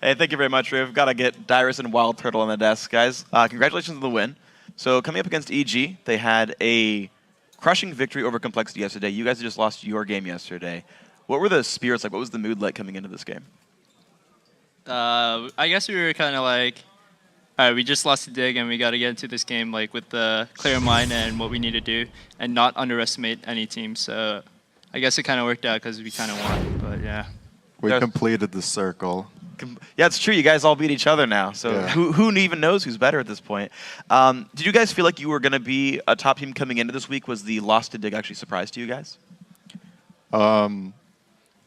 Hey, thank you very much. We've got to get Dyrus and Wild Turtle on the desk, guys. Congratulations on the win. So coming up against EG, they had a crushing victory over Complexity yesterday. You guys just lost your game yesterday. What were the spirits like? What was the mood like coming into this game? I guess we were kind of like, all right, we just lost the dig, and we got to get into this game like with the clear mind and what we need to do, and not underestimate any team. So I guess it kind of worked out because we kind of won. But yeah, we completed the circle. Yeah, it's true. You guys all beat each other now. So yeah. Who even knows who's better at this point? Did you guys feel like you were going to be a top team coming into this week? Was the loss to dig actually a surprise to you guys?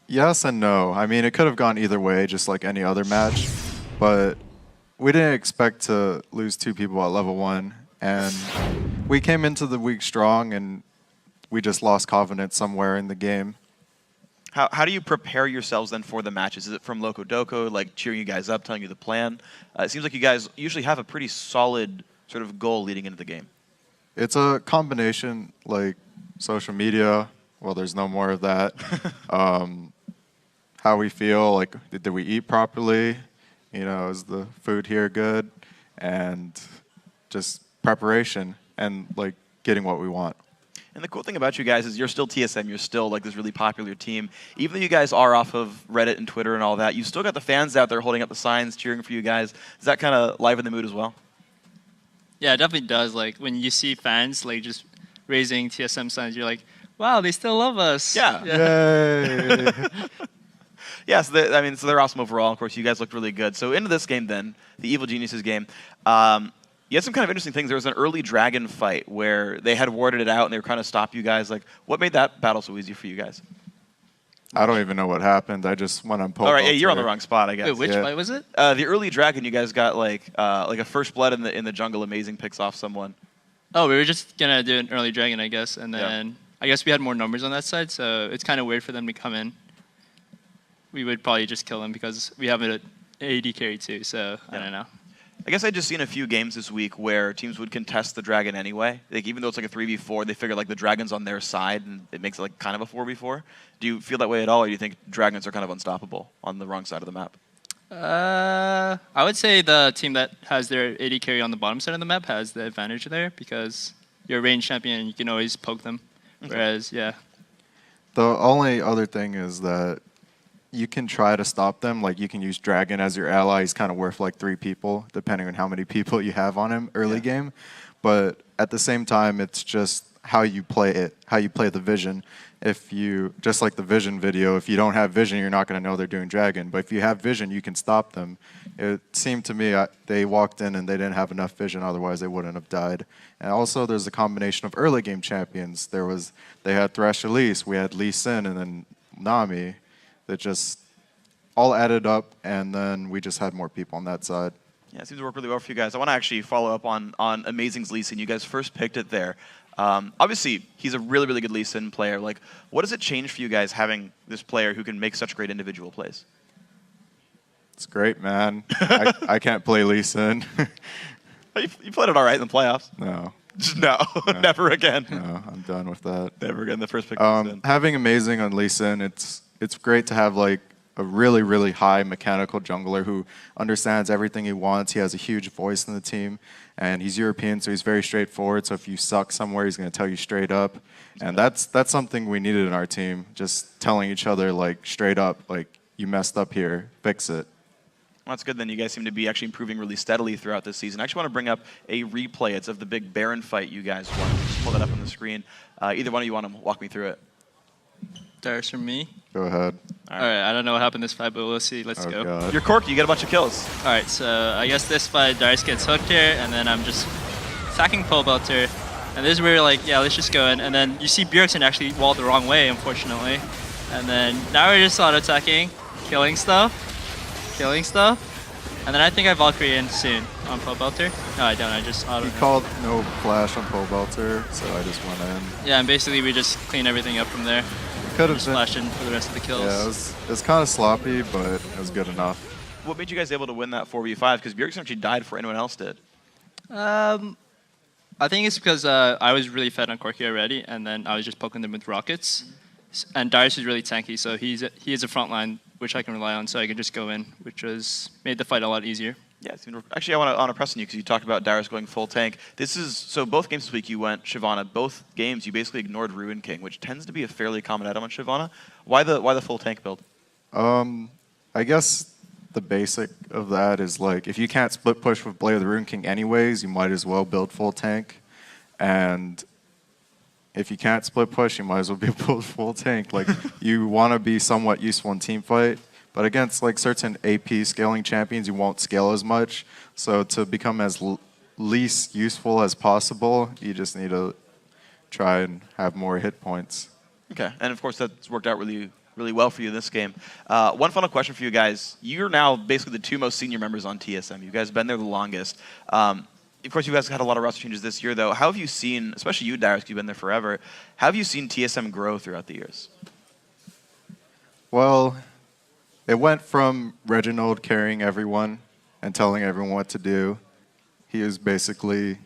Yes and no. I mean, it could have gone either way, just like any other match. But we didn't expect to lose 2 people at level 1. And we came into the week strong, and we just lost confidence somewhere in the game. How do you prepare yourselves then for the matches? Is it from Loco Doco, like cheering you guys up, telling you the plan? It seems like you guys usually have a pretty solid sort of goal leading into the game. It's a combination, like social media. Well, there's no more of that. How we feel, like did we eat properly? You know, is the food here good? And just preparation and like getting what we want. And the cool thing about you guys is you're still TSM. You're still like this really popular team. Even though you guys are off of Reddit and Twitter and all that, you still got the fans out there holding up the signs, cheering for you guys. Does that kind of liven the mood as well? Yeah, it definitely does. Like when you see fans like just raising TSM signs, you're like, wow, they still love us. Yeah. Yay. Yeah, so they're awesome overall. Of course, you guys looked really good. So into this game then, the Evil Geniuses game. You had some kind of interesting things. There was an early dragon fight where they had warded it out and they were trying to stop you guys. Like, what made that battle so easy for you guys? I don't even know what happened. I just went on pole. All right, yeah, you're on the wrong spot, I guess. Wait, which fight was it? The early dragon, you guys got like a first blood in the jungle. Amazing picks off someone. Oh, we were just gonna do an early dragon, I guess, and then I guess we had more numbers on that side, so it's kind of weird for them to come in. We would probably just kill them because we have an AD carry too, so I don't know. I guess I just seen a few games this week where teams would contest the dragon anyway. Like even though it's like a 3v4, they figure like the dragon's on their side and it makes it like kind of a 4v4. Do you feel that way at all, or do you think dragons are kind of unstoppable on the wrong side of the map? I would say the team that has their AD carry on the bottom side of the map has the advantage there because you're a range champion and you can always poke them. Okay. Whereas, yeah. The only other thing is that you can try to stop them. Like you can use Dragon as your ally. He's kind of worth like 3 people, depending on how many people you have on him early game. But at the same time, it's just how you play it, how you play the vision. If you, just like the vision video, if you don't have vision, you're not going to know they're doing Dragon. But if you have vision, you can stop them. It seemed to me they walked in and they didn't have enough vision, otherwise they wouldn't have died. And also there's a combination of early game champions. They had Thresh Elise, we had Lee Sin, and then Nami. That just all added up, and then we just had more people on that side. Yeah, it seems to work really well for you guys. I want to actually follow up on Amazing's Lee Sin. You guys first picked it there. Obviously, he's a really, really good Lee Sin player. Like, what does it change for you guys having this player who can make such great individual plays? It's great, man. I can't play Lee Sin. You played it all right in the playoffs. No. No, never again. No, I'm done with that. Never again. The first pick. Having Amazing on Lee Sin, it's great to have like a really, really high mechanical jungler who understands everything he wants. He has a huge voice in the team, and he's European, so he's very straightforward. So if you suck somewhere, he's going to tell you straight up, and that's something we needed in our team. Just telling each other like straight up, like you messed up here, fix it. Well, that's good then. You guys seem to be actually improving really steadily throughout this season. I actually want to bring up a replay. It's of the big Baron fight you guys won. Just pull that up on the screen. Either one of you want to walk me through it? Darius from me. Go ahead. All right, I don't know what happened this fight, but we'll see. Let's go. God. You're Corky. You get a bunch of kills. All right, so I guess this fight, Darius gets hooked here, and then I'm just attacking Pole Belter. And this is where you're like, yeah, let's just go in. And then you see Bjergsen actually walled the wrong way, unfortunately. And then now we're just auto-attacking, killing stuff. And then I think I Valkyrie in soon on Pole Belter. No, I don't. I just auto. He called no flash on Pole Belter, so I just went in. Yeah, and basically we just clean everything up from there. Could have splashed in for the rest of the kills. Yeah, it was kind of sloppy, but it was good enough. What made you guys able to win that 4v5? Because Bjergsen actually died before anyone else did. I think it's because I was really fed on Corky already, and then I was just poking them with rockets. And Darius is really tanky, so he is a frontline which I can rely on, so I can just go in, which made the fight a lot easier. Yeah, actually, I want to press on you because you talked about Darius going full tank. So both games this week you went Shyvana. Both games you basically ignored Ruin King, which tends to be a fairly common item on Shyvana. Why the full tank build? I guess the basic of that is like if you can't split push with Blade of the Ruin King anyways, you might as well build full tank. And if you can't split push, you might as well build full tank. Like you want to be somewhat useful in team fight. But against like certain AP scaling champions, you won't scale as much. So to become as least useful as possible, you just need to try and have more hit points. Okay, and of course that's worked out really well for you in this game. One final question for you guys. You're now basically the two most senior members on TSM. You guys have been there the longest. Of course, you guys had a lot of roster changes this year, though. How have you seen, especially you, Darius, you've been there forever, how have you seen TSM grow throughout the years? Well, it went from Reginald carrying everyone and telling everyone what to do. He was basically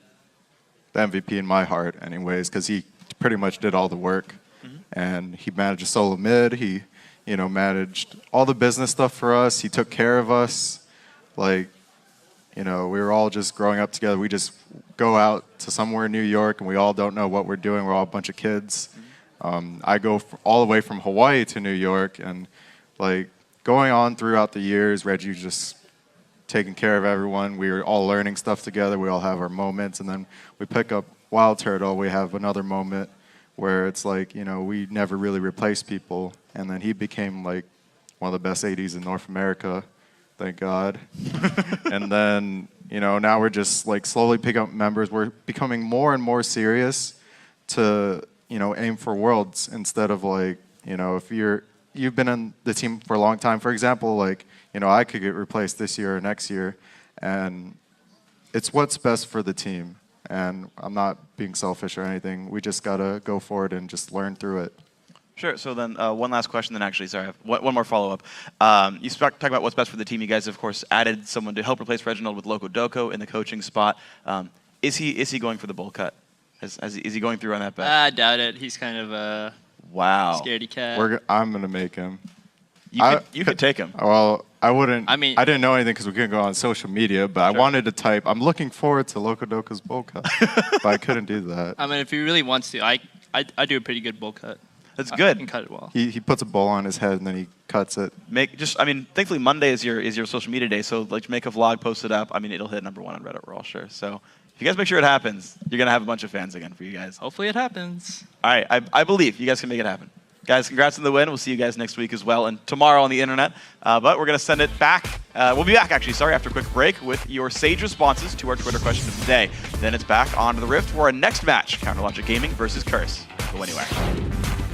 the MVP in my heart anyways, because he pretty much did all the work. And he managed a solo mid. He, managed all the business stuff for us. He took care of us. Like, we were all just growing up together. We just go out to somewhere in New York, and we all don't know what we're doing. We're all a bunch of kids. I go all the way from Hawaii to New York, and like going on throughout the years, Reggie just taking care of everyone. We were all learning stuff together. We all have our moments, and then we pick up Wild Turtle. We have another moment where it's like, we never really replaced people. And then he became like one of the best ADs in North America, thank God. And then, now we're just like slowly picking up members. We're becoming more and more serious to, aim for Worlds instead of like, if you've been in the team for a long time, for example, like, I could get replaced this year or next year. And it's what's best for the team. And I'm not being selfish or anything. We just got to go forward and just learn through it. Sure. So then one last question then actually. Sorry, I have one more follow-up. You talk about what's best for the team. You guys, of course, added someone to help replace Reginald with Loco Doco in the coaching spot. Is he going for the bowl cut? Is he going through on that bet? I doubt it. He's kind of a scaredy cat. I'm going to make him. You could take him. Well, I wouldn't. I mean, I didn't know anything because we couldn't go on social media, but sure. I wanted to type, I'm looking forward to Loco Doco's bowl cut, but I couldn't do that. I mean, if he really wants to, I do a pretty good bowl cut. That's good. I can cut it well. He puts a bowl on his head and then he cuts it. Thankfully Monday is your social media day, so like make a vlog, post it up. I mean, it'll hit #1 on Reddit, we're all sure. So if you guys make sure it happens, you're gonna have a bunch of fans again for you guys. Hopefully it happens. All right, I believe you guys can make it happen. Guys, congrats on the win. We'll see you guys next week as well, and tomorrow on the internet. But we're going to send it back. We'll be back, actually, after a quick break with your sage responses to our Twitter question of the day. Then it's back onto the Rift for our next match, Counterlogic Gaming versus Curse. Go anywhere.